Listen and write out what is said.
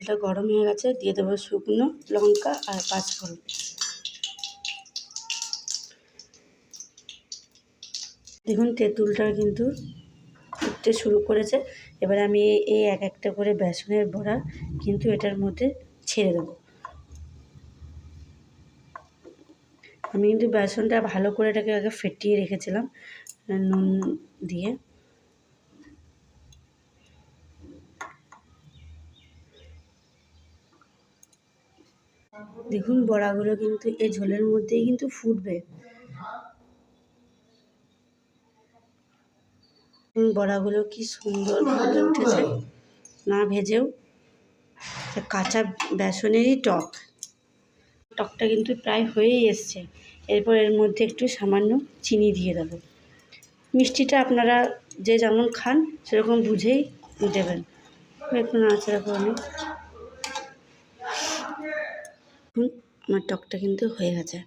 তেলটা গরম হয়ে গেছে, দিয়ে দেবো শুকনো লঙ্কা আর পাঁচফোড়ন। দেখুন তেঁতুলটা কিন্তু ফুটতে শুরু করেছে। এবার আমি এই এক একটা করে বেসনের বড়া কিন্তু এটার মধ্যে ছেড়ে দেবো। আমি কিন্তু বেসনটা ভালো করে এটাকে আগে ফেটিয়ে রেখেছিলাম নুন দিয়ে। দেখুন বড়াগুলো কিন্তু এই ঝোলের মধ্যেই কিন্তু ফুটবে। বড়াগুলো কি সুন্দর ফুলে উঠেছে, না ভেজেও। কাঁচা বেসনেরই টকটা কিন্তু প্রায় হয়েই এসছে। এরপর এর মধ্যে একটু সামান্য চিনি দিয়ে দেবো। মিষ্টিটা আপনারা যে যেমন খান সেরকম বুঝেই দেবেন। একটু নাড়াচাড়া করে নিই। আমার টকটা কিন্তু হয়ে গেছে।